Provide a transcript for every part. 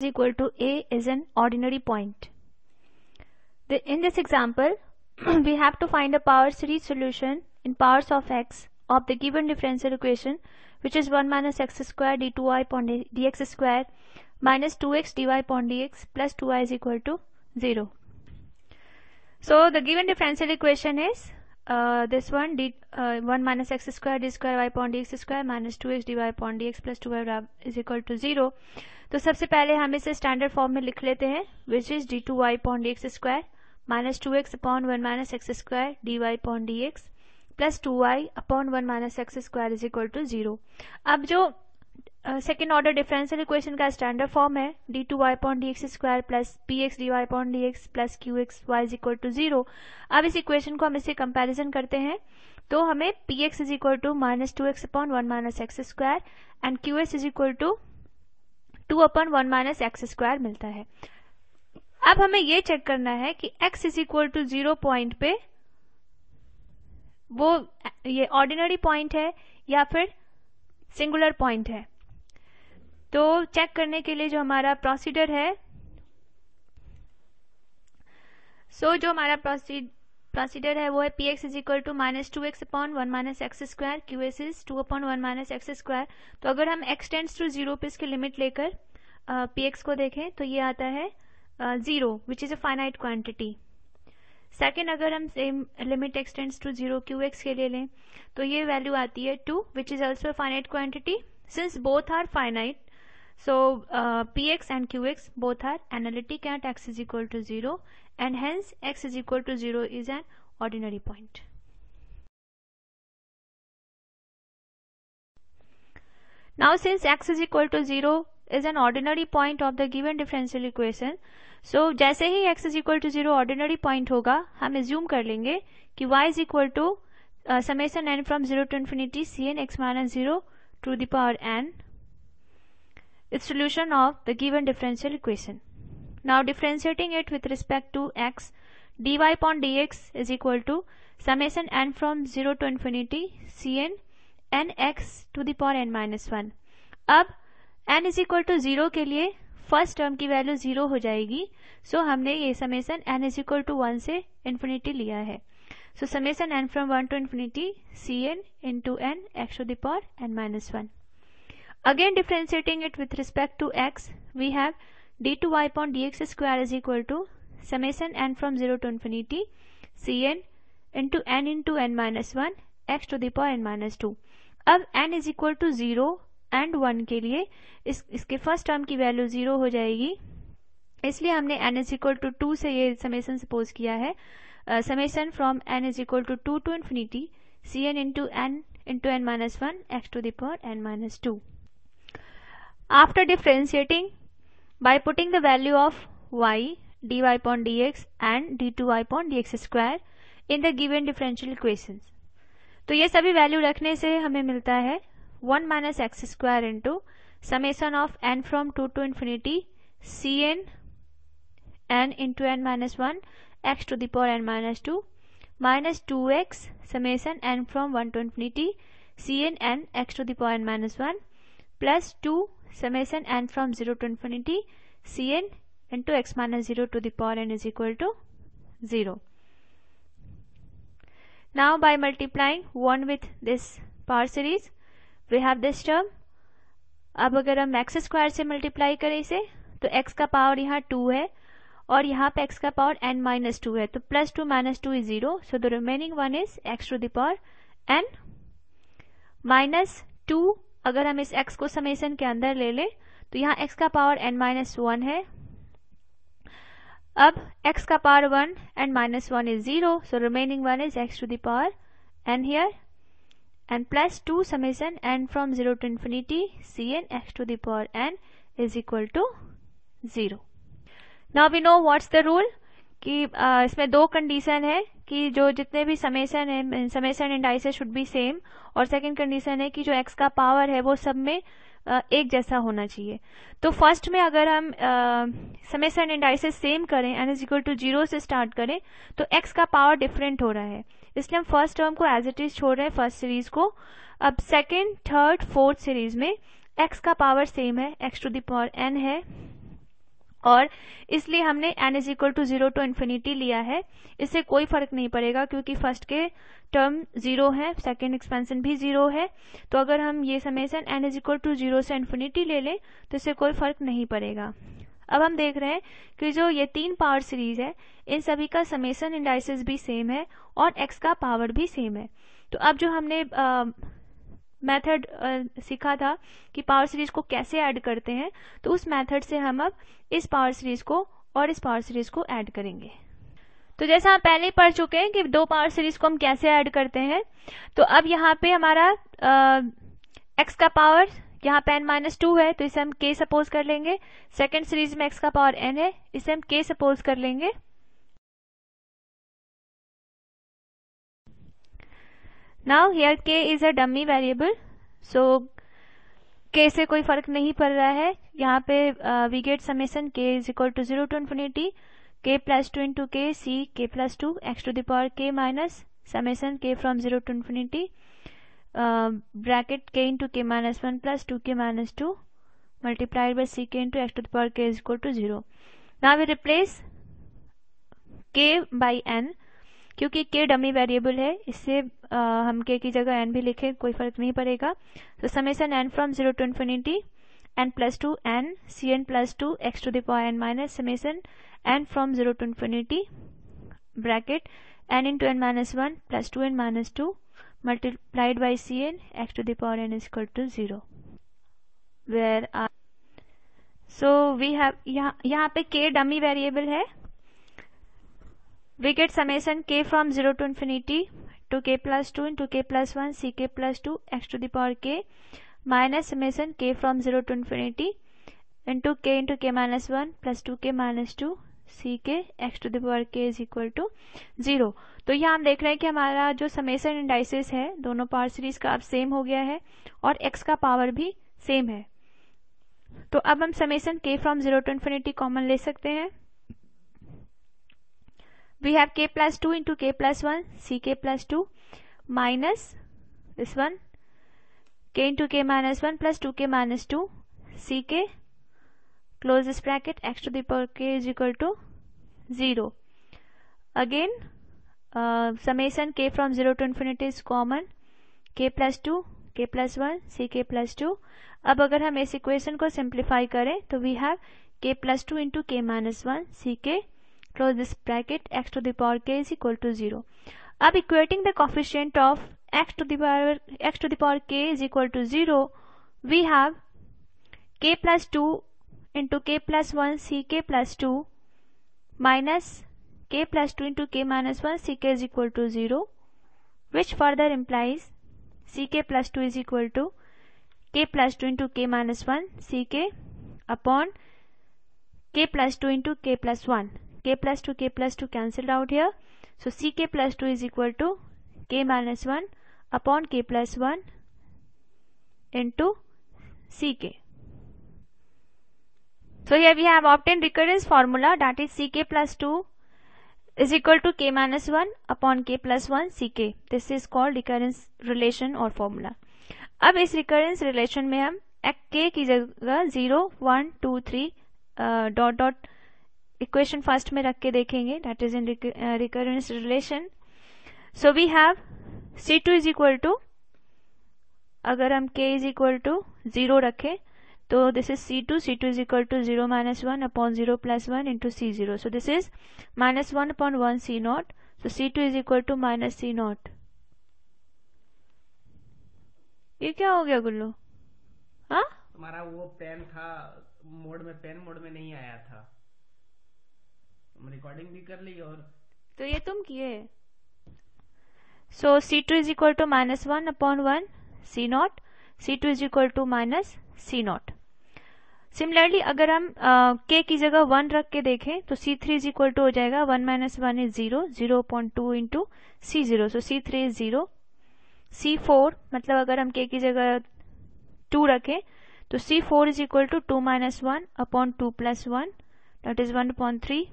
is equal to a is an ordinary point. In this example, we have to find a power series solution in powers of x of the given differential equation, which is 1 minus x square d2y upon dx square minus 2x dy upon dx plus 2y is equal to 0. So the given differential equation is this one, 1 minus x square d square y upon dx square minus 2x dy upon dx plus 2y is equal to 0. तो सबसे पहले हम इसे standard form में लिख लेते हैं, which is d2y upon dx square minus 2x upon 1 minus x square dy upon dx plus 2y upon 1 minus x square is equal to 0. अब जो सेकेंड ऑर्डर डिफरेंशियल इक्वेशन का स्टैंडर्ड फॉर्म है d2y upon dx square plus px dy upon dx plus qx y is equal to 0. अब इस equation को हम इससे comparison करते हैं तो हमें px is equal to minus 2x upon 1 minus x square and qs is equal to 2 upon 1 minus x square मिलता है. अब हमें ये चेक करना है कि x is equal to 0 point पे वो ये ऑर्डिनरी पॉइंट है या फिर सिंगुलर पॉइंट है. तो चेक करने के लिए जो हमारा प्रोसीजर है, जो हमारा प्रोसीजर है वो है px is equal to minus 2x upon 1 minus x square qs is 2 upon 1 minus x square. तो अगर हम x टेंड्स टू 0 पे इसकी लिमिट लेकर px को देखें तो ये आता है 0 which is a finite quantity. Second, अगर हम same limit x tends to 0 qx के लिए लें तो ये वैल्यू आती है 2 which is also finite quantity. Since both are finite, so px and qx both are analytic at x is equal to 0 and hence x is equal to 0 is an ordinary point. Now since x is equal to 0 is an ordinary point of the given differential equation, so जैसे ही x is equal to 0 ordinary point होगा, हम assume कर लेंगे कि y is equal to summation n from 0 to infinity cn x minus 0 to the power n, its solution of the given differential equation. Now differentiating it with respect to x, dy upon dx is equal to summation n from 0 to infinity cn n x to the power n minus 1. अब n is equal to 0 के लिए first term की value 0 हो जाएगी, सो हमने ये summation n is equal to 1 से infinity लिया है. सो summation n from 1 to infinity cn into n x to the power n minus 1. Again differentiating it with respect to x, we have d2y upon dx square is equal to summation n from 0 to infinity cn into n minus 1 x to the power n minus 2. अब n is equal to 0 and 1 के लिए इसके first term की value 0 हो जाएगी, इसलिए हमने n is equal to 2 से ये समेशन सपोज किया है. Summation from n is equal to 2 to infinity cn into n minus 1 x to the power n minus 2. After differentiating by putting the value of y, dy upon dx and d2y upon dx square in the given differential equations, तो ये सभी value रखने से हमें मिलता है 1 minus x square into summation of n from 2 to infinity cn n into n minus 1 x to the power n minus 2 minus 2x summation n from 1 to infinity cn n x to the power n minus 1 plus 2 summation n from 0 to infinity cn into x minus 0 to the power n is equal to 0. Now by multiplying 1 with this power series we have this term. अब अगर हम x square से multiply करें इसे तो x का power यहाँ 2 है और यहाँ पे x का पावर n minus 2 है, तो plus 2 minus 2 is 0, so the remaining one is x to the power n minus 2. अगर हम इस x को समेशन के अंदर ले लें तो यहाँ x का पावर n minus 1 है. अब x का power 1 and minus 1 is 0, so remaining one is x to the power n here and plus 2 summation n from 0 to infinity cn x to the power n is equal to 0. Now we know what's the rule कि इसमें दो condition है कि जो जितने भी summation है, summation indices should be same, और सेकंड कंडीशन है कि जो x का पावर है वो सब में एक जैसा होना चाहिए. तो फर्स्ट में अगर हम समेशन इंडाइसेस सेम करें n इज इक्वल टू 0 से स्टार्ट करें तो x का पावर डिफरेंट हो रहा है, इसलिए हम फर्स्ट टर्म को एज इट इज छोड़ रहे हैं फर्स्ट सीरीज को. अब सेकेंड, थर्ड, फोर्थ सीरीज में x का पावर सेम है, x to the power n है और इसलिए हमने n is equal to 0 to infinity लिया है। इससे कोई फर्क नहीं पड़ेगा क्योंकि फर्स्ट के टर्म 0 है, सेकेंड एक्सपेंशन भी 0 है। तो अगर हम ये summation n is equal to 0 से इन्फिनिटी ले लें तो इससे कोई फर्क नहीं पड़ेगा। अब हम देख रहे हैं कि जो ये 3 पावर सीरीज है इन सभी का समेशन इंडाइसिस भी सेम है और x का पावर भी सेम है। तो अब जो हमने मेथड सीखा था कि पावर सीरीज को कैसे ऐड करते हैं, तो उस मेथड से हम अब इस पावर सीरीज को और इस पावर सीरीज को ऐड करेंगे। तो जैसा हम पहले ही पढ़ चुके हैं कि दो पावर सीरीज को हम कैसे ऐड करते हैं। तो अब यहाँ पे हमारा x का पावर यहाँ पे n-2 है तो इसे हम k सपोज कर लेंगे। सेकेंड सीरीज में x का पावर n है, इसे हम k सपोज कर लेंगे। Now here k is a dummy variable, so k से कोई फर्क नहीं पड़ रहा है। यहाँ पे we get summation k is equal to 0 to infinity k plus 2 into k c k plus 2 x to the power k minus summation k from 0 to infinity bracket k into k minus 1 plus 2k minus 2 multiplied by ck into x to the power k is equal to 0। Now we replace k by n, क्योंकि k dummy variable है इससे हम k की जगह n भी लिखे कोई फर्क नहीं पड़ेगा। तो summation n from 0 to infinity n plus 2 n cn plus 2 x to the power n minus summation n from 0 to infinity bracket n into n minus 1 plus 2n minus 2 multiplied by cn x to the power n is equal to 0 where so we have यहाँ पे k dummy variable है। We get summation k from 0 to infinity to k plus 2 into k plus 1 ck plus 2 x to the power k minus summation k from 0 to infinity into k minus 1 plus 2k minus 2 ck x to the power k is equal to 0। तो यहाँ हम देख रहे हैं कि हमारा जो summation indices है दोनों पावर सीरीज का अब सेम हो गया है और x का पावर भी सेम है। तो अब हम summation k from 0 to infinity common ले सकते हैं। We have k plus 2 into k plus 1 ck plus 2 minus this one k into k minus 1 plus 2k minus 2 ck close this bracket x to the power k is equal to 0। Again summation k from 0 to infinity is common k plus 2 k plus 1 ck plus 2। अब अगर हम इस equation को simplify करें तो we have k plus 2 into k minus 1 ck close this bracket x to the power k is equal to 0। अब equating the coefficient of x to the power k is equal to 0, we have k plus 2 into k plus 1 ck plus 2 minus k plus 2 into k minus 1 ck is equal to 0, which further implies ck plus 2 is equal to k plus 2 into k minus 1 ck upon k plus 2 into k plus 1। k plus 2 cancelled out here, so ck plus 2 is equal to k minus 1 upon k plus 1 into ck। So here we have obtained recurrence formula, that is ck plus 2 is equal to k minus 1 upon k plus 1 ck। This is called recurrence relation or formula। अब इस recurrence relation में हम k की जगह 0 1 2 3 dot dot equation first में रख के देखेंगे, that is in recurrence relation. So we have C2 is equal to, अगर हम k इज इक्वल टू 0 रखें तो this is C2 is equal to 0 minus 1 upon 0 plus 1 into C0। So this is minus 1 upon 1 C0। So C2 is equal to minus C0। ये क्या हो गया गुल्लू? हाँ तुम्हारा वो पेन था मोड में, पेन मोड में नहीं आया था, रिकॉर्डिंग भी कर ली और तो ये तुम किए। So C2 is equal to minus 1 upon 1 C0, C2 is equal to minus C0। Similarly अगर हम k की जगह 1 रख के देखें तो C3 इज इक्वल टू हो जाएगा 1 minus 1 is 0, 0 upon 2 into C0। So C3 is 0। C4 मतलब अगर हम k की जगह 2 रखें तो C4 is equal to 2 minus 1 upon 2 plus 1, that is 1 upon 3।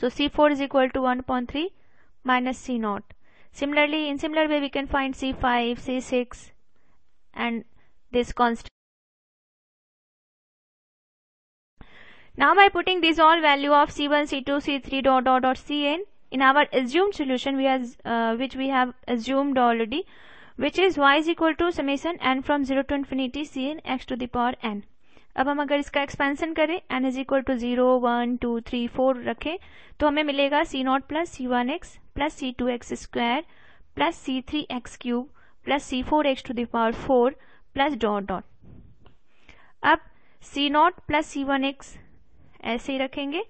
So C4 is equal to 1 upon 3 minus C0. Similarly, in similar way we can find C5, C6 and this constant. Now by putting these all value of C1, C2, C3 dot dot dot Cn in our assumed solution which we have assumed already, which is y is equal to summation n from 0 to infinity Cn x to the power n. अब हम अगर इसका expansion करें n is equal to 0, 1, 2, 3, 4 रखें तो हमें मिलेगा C0 plus C1x plus C2x square plus C3x cube plus C4x to the power 4 plus dot dot. अब C0 प्लस C1x ऐसे ही रखेंगे.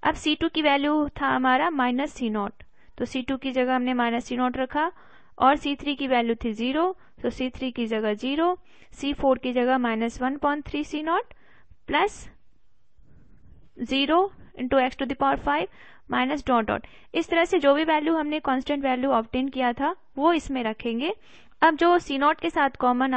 अब C2 की वैल्यू था हमारा माइनस C0, तो C2 की जगह हमने माइनस C0 रखा और C3 की वैल्यू थी 0, तो C3 की जगह 0, C4 की जगह minus 1.3 C0 plus 0 into x to the power 5 minus dot dot. इस तरह से जो भी वैल्यू हमने कांस्टेंट वैल्यू ऑब्टेन किया था वो इसमें रखेंगे. अब जो C0 के साथ कॉमन